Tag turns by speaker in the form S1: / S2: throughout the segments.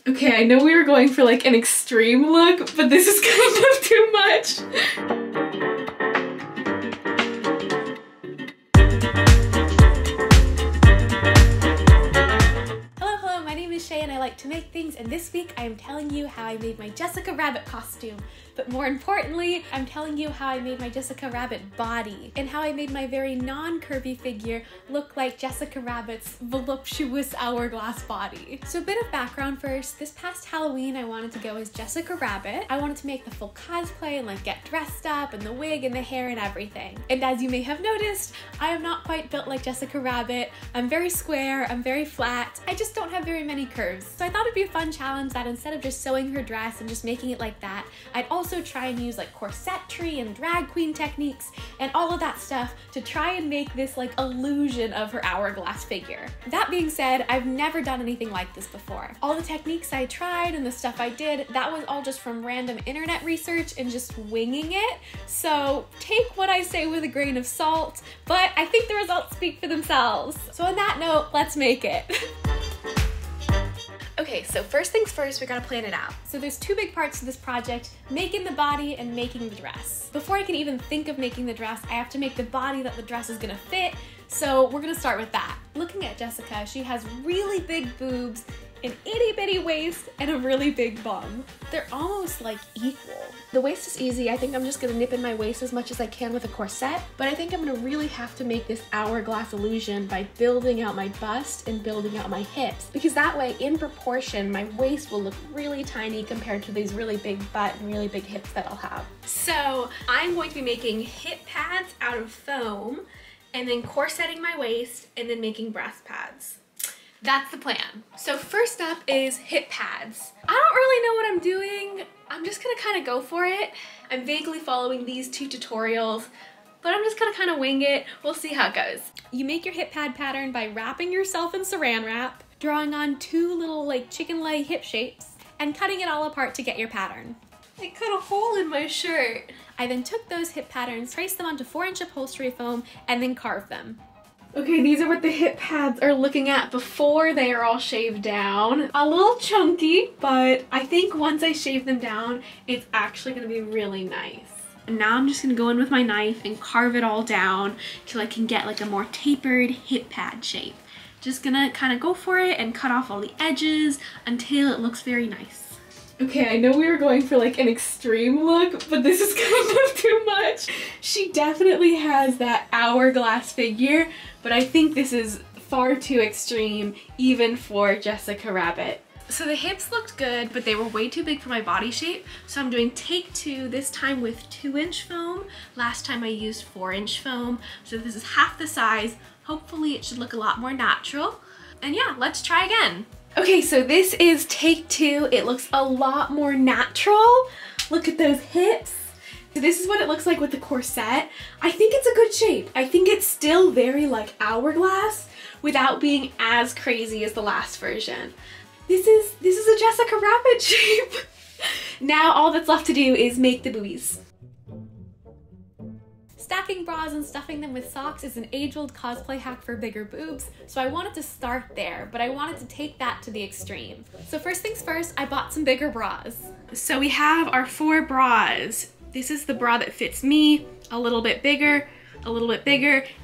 S1: Okay, I know we were going for like an extreme look, but this is kind of too much.
S2: And I like to make things, and this week I am telling you how I made my Jessica Rabbit costume. But more importantly, I'm telling you how I made my Jessica Rabbit body and how I made my very non-curvy figure look like Jessica Rabbit's voluptuous hourglass body. So a bit of background first. This past Halloween I wanted to go as Jessica Rabbit. I wanted to make the full cosplay and like get dressed up and the wig and the hair and everything. And as you may have noticed, I am not quite built like Jessica Rabbit. I'm very square, I'm very flat. I just don't have very many curves. So I thought it'd be a fun challenge that instead of just sewing her dress and just making it like that, I'd also try and use like corsetry and drag queen techniques and all of that stuff to try and make this like illusion of her hourglass figure. That being said, I've never done anything like this before. All the techniques I tried and the stuff I did, that was all just from random internet research and just winging it. So take what I say with a grain of salt, but I think the results speak for themselves. So on that note, let's make it. Okay, so first things first, we gotta plan it out. So there's two big parts to this project, making the body and making the dress. Before I can even think of making the dress, I have to make the body that the dress is gonna fit, so we're gonna start with that. Looking at Jessica, she has really big boobs, an itty bitty waist, and a really big bum. They're almost like equal. The waist is easy. I think I'm just gonna nip in my waist as much as I can with a corset, but I think I'm gonna really have to make this hourglass illusion by building out my bust and building out my hips, because that way, in proportion, my waist will look really tiny compared to these really big butt and really big hips that I'll have. So I'm going to be making hip pads out of foam, and then corseting my waist, and then making breast pads. That's the plan. So first up is hip pads. I don't really know what I'm doing. I'm just gonna kind of go for it. I'm vaguely following these two tutorials, but I'm just gonna kind of wing it. We'll see how it goes. You make your hip pad pattern by wrapping yourself in saran wrap, drawing on two little like chicken leg hip shapes, and cutting it all apart to get your pattern. I cut a hole in my shirt. I then took those hip patterns, traced them onto 4-inch upholstery foam, and then carved them. Okay, these are what the hip pads are looking at before they are all shaved down. A little chunky, but I think once I shave them down, it's actually gonna be really nice. And now I'm just gonna go in with my knife and carve it all down till I can get like a more tapered hip pad shape. Just gonna kind of go for it and cut off all the edges until it looks very nice. Okay, I know we were going for like an extreme look, but this is kind of too much. She definitely has that hourglass figure, but I think this is far too extreme even for Jessica Rabbit. So the hips looked good, but they were way too big for my body shape. So I'm doing take 2, this time with 2-inch foam. Last time I used 4-inch foam. So this is half the size. Hopefully it should look a lot more natural. And yeah, let's try again. Okay, so this is take 2. It looks a lot more natural. Look at those hips. So this is what it looks like with the corset. I think it's a good shape. I think it's still very like hourglass without being as crazy as the last version. This is a Jessica Rabbit shape. Now all that's left to do is make the boobies. Stacking bras and stuffing them with socks is an age-old cosplay hack for bigger boobs, so I wanted to start there, but I wanted to take that to the extreme. So first things first, I bought some bigger bras. So we have our 4 bras. This is the bra that fits me, a little bit bigger,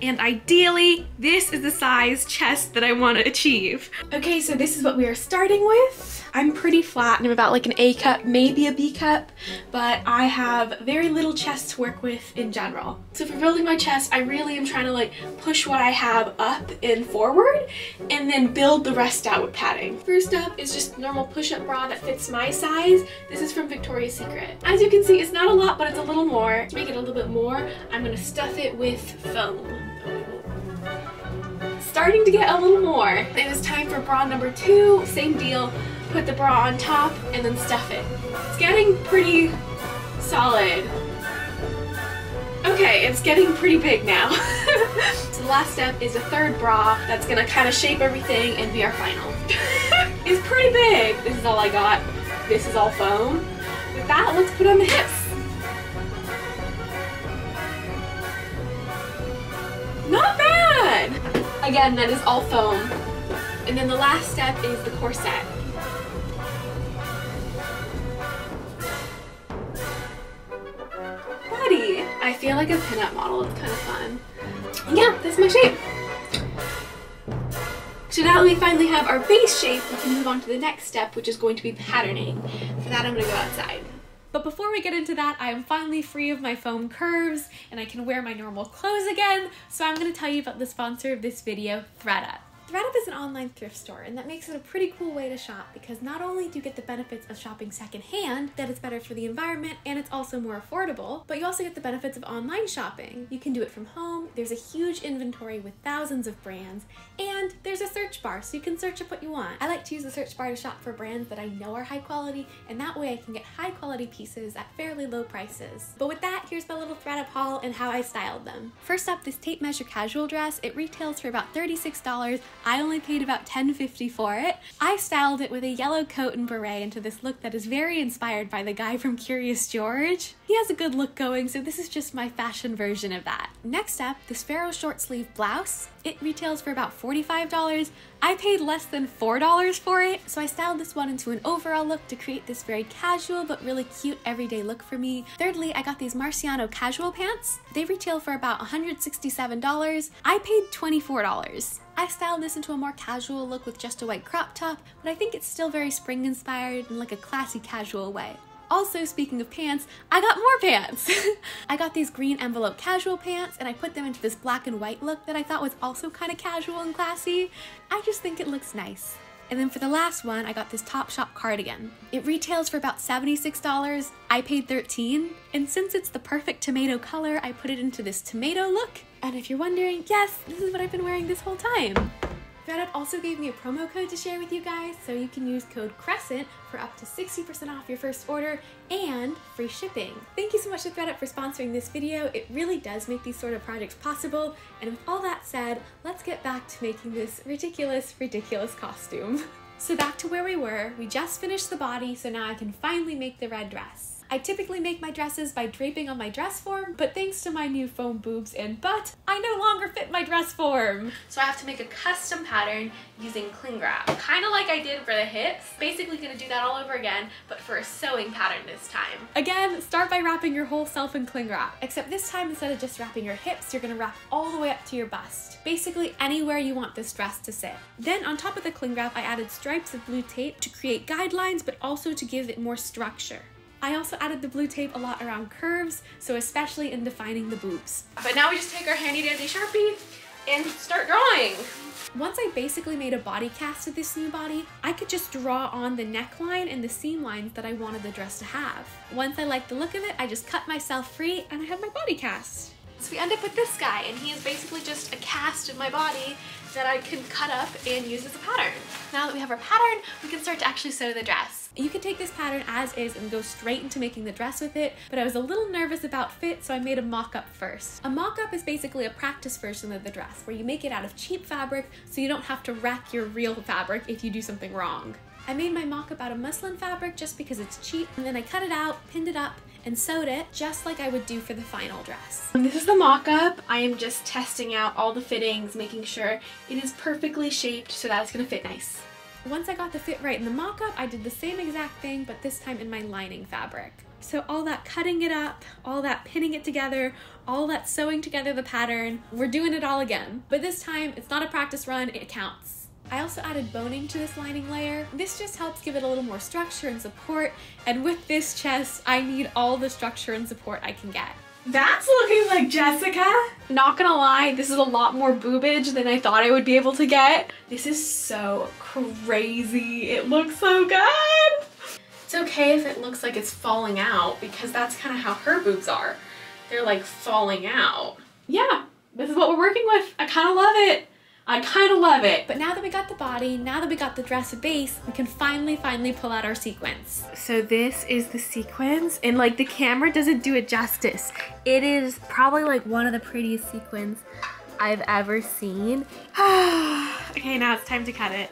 S2: and ideally, this is the size chest that I want to achieve. Okay, so this is what we are starting with. I'm pretty flat and I'm about like an A cup, maybe a B cup, but I have very little chest to work with in general. So for building my chest, I really am trying to like push what I have up and forward and then build the rest out with padding. First up is just normal push-up bra that fits my size. This is from Victoria's Secret. As you can see, it's not a lot, but it's a little more. To make it a little bit more, I'm gonna stuff it with foam. Starting to get a little more. It is time for bra number 2. Same deal. Put the bra on top and then stuff it. It's getting pretty solid. Okay, it's getting pretty big now. So the last step is a 3rd bra that's gonna kind of shape everything and be our final. It's pretty big. This is all I got. This is all foam. With that, let's put on the hips. Not bad! Again, that is all foam. And then the last step is the corset.
S1: feel like a pinup model. It's kind of fun. Yeah, that's my shape. So now that we finally have our base shape, we can move on to the next step, which is going to be patterning. For that, I'm gonna go outside.
S2: But before we get into that, I am finally free of my foam curves and I can wear my normal clothes again. So I'm gonna tell you about the sponsor of this video, ThredUp. ThredUp is an online thrift store, and that makes it a pretty cool way to shop because not only do you get the benefits of shopping secondhand, that it's better for the environment and it's also more affordable, but you also get the benefits of online shopping. You can do it from home, there's a huge inventory with thousands of brands, and there's a search bar so you can search up what you want. I like to use the search bar to shop for brands that I know are high quality, and that way I can get high quality pieces at fairly low prices. But with that, here's my little ThredUp haul and how I styled them. First up, this tape measure casual dress. It retails for about $36. I only paid about $10.50 for it. I styled it with a yellow coat and beret into this look that is very inspired by the guy from Curious George. He has a good look going, so this is just my fashion version of that. Next up, this Pharaoh short sleeve blouse. It retails for about $45. I paid less than $4 for it, so I styled this one into an overall look to create this very casual but really cute everyday look for me. Thirdly, I got these Marciano casual pants. They retail for about $167. I paid $24. I styled this into a more casual look with just a white crop top, but I think it's still very spring inspired in like a classy casual way. Also, speaking of pants, I got more pants! I got these green envelope casual pants and I put them into this black and white look that I thought was also kind of casual and classy. I just think it looks nice. And then for the last one, I got this Topshop cardigan. It retails for about $76. I paid $13. And since it's the perfect tomato color, I put it into this tomato look. And if you're wondering, yes, this is what I've been wearing this whole time. ThredUp also gave me a promo code to share with you guys, so you can use code CRESCENT for up to 60% off your first order and free shipping. Thank you so much to ThredUp for sponsoring this video. It really does make these sort of projects possible. And with all that said, let's get back to making this ridiculous, ridiculous costume. So back to where we were, we just finished the body, so now I can finally make the red dress. I typically make my dresses by draping on my dress form, but thanks to my new foam boobs and butt, I no longer fit my dress form. So I have to make a custom pattern using cling wrap, kind of like I did for the hips. Basically gonna do that all over again, but for a sewing pattern this time. Again, start by wrapping your whole self in cling wrap, except this time instead of just wrapping your hips, you're gonna wrap all the way up to your bust. Basically anywhere you want this dress to sit. Then on top of the cling wrap, I added stripes of blue tape to create guidelines, but also to give it more structure. I also added the blue tape a lot around curves, so especially in defining the boobs. But now we just take our handy dandy Sharpie and start drawing. Once I basically made a body cast of this new body, I could just draw on the neckline and the seam lines that I wanted the dress to have. Once I liked the look of it, I just cut myself free and I have my body cast. So we end up with this guy, and he is basically just a cast of my body that I can cut up and use as a pattern. Now that we have our pattern, we can start to actually sew the dress. You can take this pattern as is and go straight into making the dress with it, but I was a little nervous about fit, so I made a mock-up first. A mock-up is basically a practice version of the dress, where you make it out of cheap fabric so you don't have to wreck your real fabric if you do something wrong. I made my mock-up out of muslin fabric just because it's cheap, and then I cut it out, pinned it up, and sewed it just like I would do for the final dress.
S1: This is the mock-up. I am just testing out all the fittings, making sure it is perfectly shaped so that it's gonna fit nice.
S2: Once I got the fit right in the mock-up, I did the same exact thing, but this time in my lining fabric. So all that cutting it up, all that pinning it together, all that sewing together the pattern, we're doing it all again. But this time, it's not a practice run, it counts. I also added boning to this lining layer. This just helps give it a little more structure and support, and with this chest, I need all the structure and support I can get.
S1: That's looking like Jessica. Not gonna lie, this is a lot more boobage than I thought I would be able to get. This is so crazy. It looks so good. It's okay if it looks like it's falling out because that's kind of how her boobs are. They're like falling out. Yeah, this is what we're working with. I kind of love it. I kind of love it.
S2: But now that we got the body, now that we got the dress base, we can finally pull out our sequins.
S1: So this is the sequins, and like the camera doesn't do it justice. It is probably like one of the prettiest sequins I've ever seen. Okay, now it's time to cut it.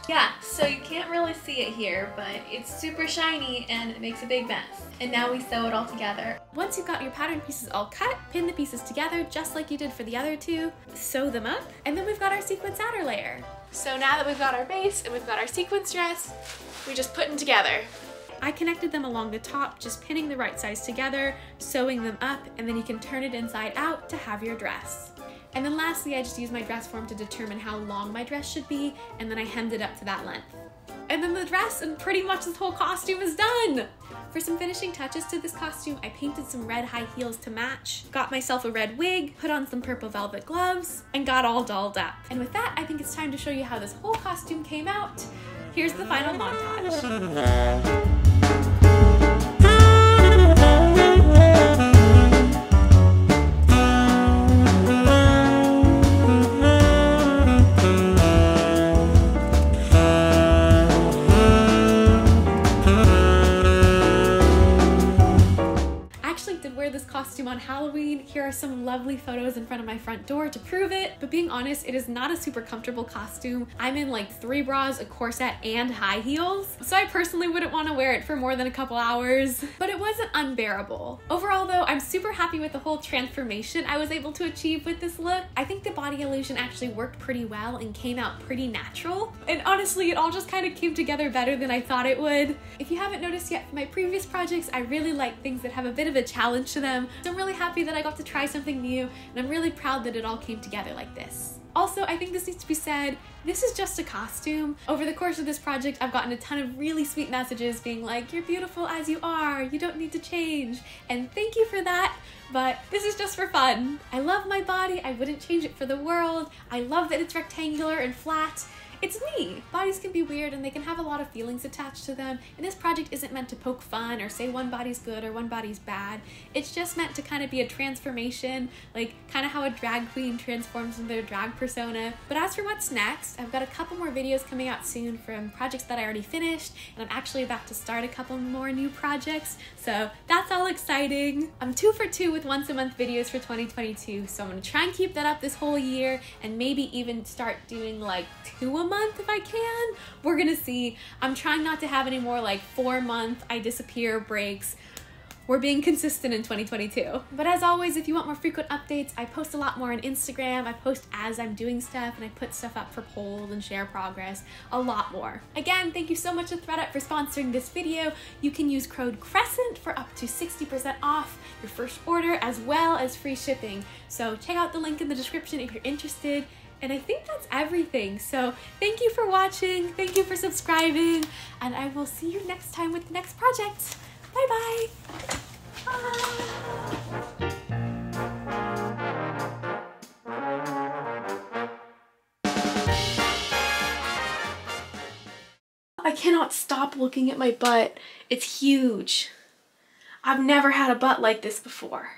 S1: Yeah, so you can't really see it here, but it's super shiny and it makes a big mess. And now we sew it all together.
S2: Once you've got your pattern pieces all cut, pin the pieces together just like you did for the other two, sew them up, and then we've got our sequence outer layer.
S1: So now that we've got our base and we've got our sequence dress, we just put them together.
S2: I connected them along the top, just pinning the right sides together, sewing them up, and then you can turn it inside out to have your dress. And then lastly, I just used my dress form to determine how long my dress should be, and then I hemmed it up to that length. And then the dress and pretty much this whole costume is done! For some finishing touches to this costume, I painted some red high heels to match, got myself a red wig, put on some purple velvet gloves, and got all dolled up. And with that, I think it's time to show you how this whole costume came out. Here's the final montage. This costume on Halloween. Here are some lovely photos in front of my front door to prove it, but being honest, it is not a super comfortable costume. I'm in like 3 bras, a corset, and high heels, so I personally wouldn't want to wear it for more than a couple hours, but it wasn't unbearable. Overall though, I'm super happy with the whole transformation I was able to achieve with this look. I think the body illusion actually worked pretty well and came out pretty natural, and honestly, it all just kind of came together better than I thought it would. If you haven't noticed yet, for my previous projects, I really like things that have a bit of a challenge to them, so I'm really happy that I got to try something new, and I'm really proud that it all came together like this. Also, I think this needs to be said, this is just a costume. Over the course of this project, I've gotten a ton of really sweet messages being like, you're beautiful as you are, you don't need to change, and thank you for that, but this is just for fun. I love my body, I wouldn't change it for the world, I love that it's rectangular and flat. It's me! Bodies can be weird and they can have a lot of feelings attached to them, and this project isn't meant to poke fun or say one body's good or one body's bad. It's just meant to kind of be a transformation, like kind of how a drag queen transforms into their drag persona. But as for what's next, I've got a couple more videos coming out soon from projects that I already finished, and I'm actually about to start a couple more new projects, so that's all exciting. I'm 2 for 2 with once-a-month videos for 2022, so I'm gonna try and keep that up this whole year, and maybe even start doing like 2 a month if I can. We're gonna see. I'm trying not to have any more like 4-month I disappear breaks. We're being consistent in 2022. But as always, if you want more frequent updates, I post a lot more on Instagram. I post as I'm doing stuff, and I put stuff up for polls and share progress, a lot more. Again, thank you so much to ThredUp for sponsoring this video. You can use code CRESCENT for up to 60% off your first order, as well as free shipping. So check out the link in the description if you're interested. And I think that's everything. So thank you for watching, thank you for subscribing, and I will see you next time with the next project. Bye-bye. I cannot stop looking at my butt. It's huge. I've never had a butt like this before.